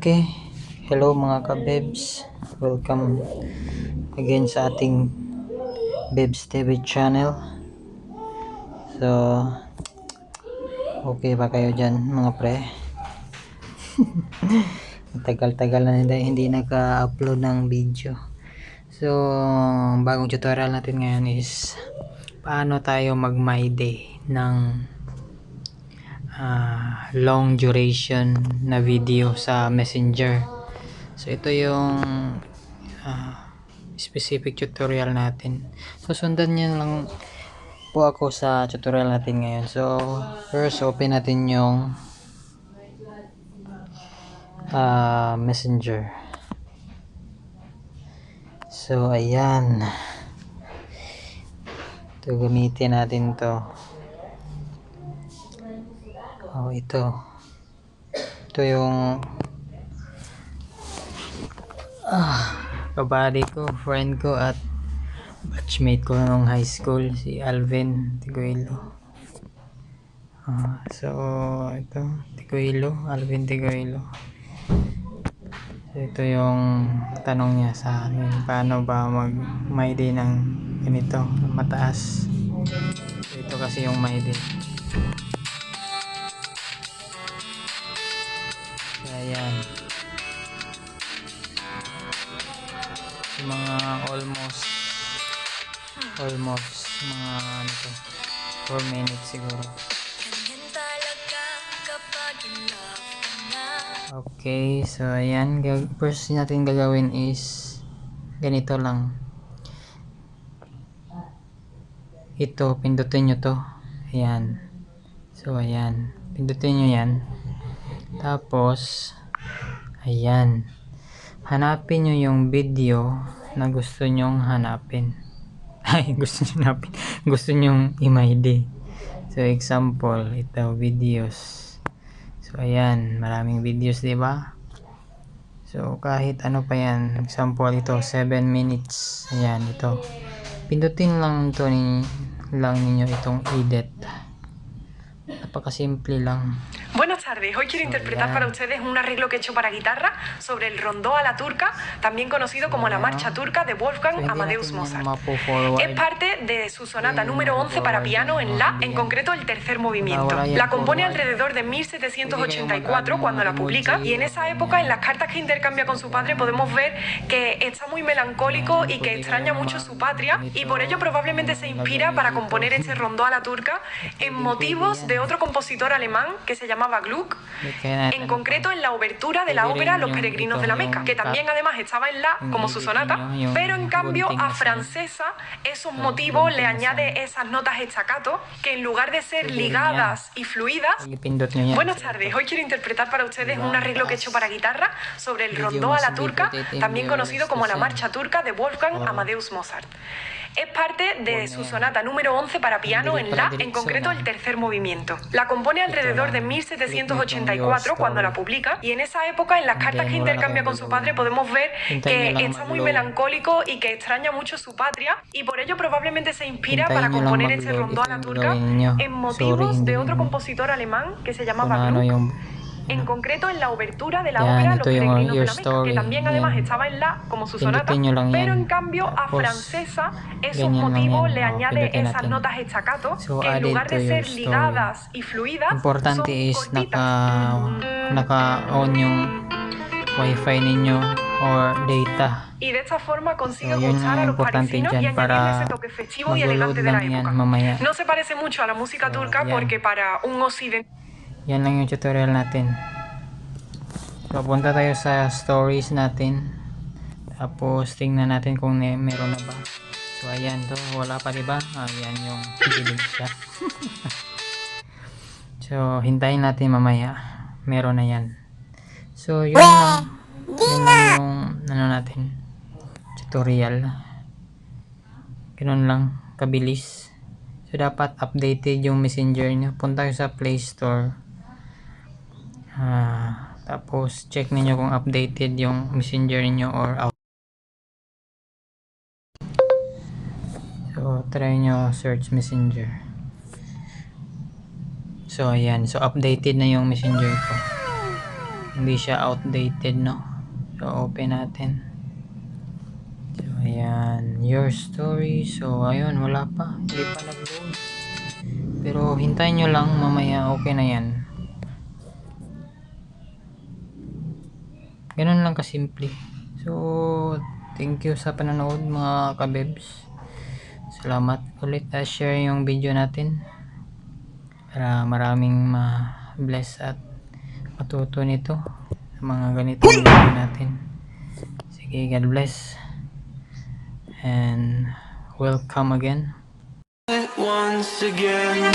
Okay, hello mga ka-bebs. Welcome again sa ating Bebs TV channel. So, okay ba kayo dyan mga pre? Tagal-tagal na hindi naka-upload ng video. So, bagong tutorial natin ngayon is paano tayo mag-my day ng long duration na video sa Messenger. So ito yung specific tutorial natin. So sundan niyo lang po ako sa tutorial natin ngayon. So first open natin yung Messenger. So ayan. Ito gamitin natin to. Ito yung kabady ko, friend ko at batchmate ko nung high school, si Alvin Tiguilo. So ito Alvin Tiguilo. So ito yung tanong niya sa akin, paano ba mag-my day ng ganito, mataas. So ito kasi yung my day. So ayan, mga almost mga 4 minutes siguro. Okay, so ayan, first natin gagawin is ganito lang. Ito, pindutin nyo to. Ayan. So ayan, pindutin nyo yan. Tapos ayan, hanapin nyo yung video na gusto nyong hanapin. Gusto nyong i-my-day. So example, ito videos. So ayan, maraming videos, 'di ba? So kahit ano pa yan. Example ito, 7 minutes. Ayan, ito. Pindutin lang ito ninyo itong edit. Napakasimple lang. Buenas tardes, hoy quiero interpretar para ustedes un arreglo que he hecho para guitarra sobre el rondó a la turca, también conocido como la marcha turca de Wolfgang Amadeus Mozart. Es parte de su sonata número 11 para piano en La, en concreto el tercer movimiento. La compone alrededor de 1784 cuando la publica, y en esa época en las cartas que intercambia con su padre podemos ver que está muy melancólico y que extraña mucho su patria, y por ello probablemente se inspira para componer este rondó a la turca en motivos de otro compositor alemán que se llamaba Gluck, en concreto en la obertura de la ópera Los Peregrinos de la Meca, que también además estaba en La como su sonata, pero en cambio a Francesa esos motivos le añade esas notas staccato que en lugar de ser ligadas y fluidas. Buenas tardes, hoy quiero interpretar para ustedes un arreglo que he hecho para guitarra sobre el rondó a la turca, también conocido como la marcha turca de Wolfgang Amadeus Mozart. Es parte de su sonata número 11 para piano en La, en concreto el tercer movimiento. La compone alrededor de 1784 cuando la publica, y en esa época en las cartas que intercambia con su padre podemos ver que está muy melancólico y que extraña mucho su patria, y por ello probablemente se inspira para componer este rondó a la turca en motivos de otro compositor alemán que se llamaba Gluck, en concreto en la obertura de la ópera Los Peregrinos de la Meca, que también además estaba en La como su sonata, pero en cambio a Francesa esos motivos le añade esas notas staccato que en lugar de ser ligadas y fluidas importante is naka-on yung wifi ninyo or data. Y de esta forma consigue gustar a los parisinos y añadirle ese toque festivo y elegante de la época. No se parece mucho a la música turca porque para un occidental. Yan lang yung tutorial natin. So punta tayo sa stories natin. Tapos tingnan natin kung meron na ba. So ayan to, wala pa, diba? Ayan yung dilig siya. So hintayin natin mamaya. Meron na yan. So yun lang. Yun lang yung natin tutorial. Ganun lang kabilis. So dapat updated yung messenger nyo. Punta kayo sa Play Store. Tapos check niyo kung updated yung messenger niyo or out. So try nyo search messenger. So ayan, so updated na yung messenger ko. hindi siya outdated, no? So open natin. So ayan, your story. So ayun, wala pa, hindi pa nag-load, pero hintayin nyo lang, mamaya okay na yan. Ganun lang kasimple. So thank you sa panonood mga kabebs. Salamat ulit, share yung video natin para maraming ma-bless at matuto nito sa mga ganitong video natin. Sige, God bless and welcome again. Once again.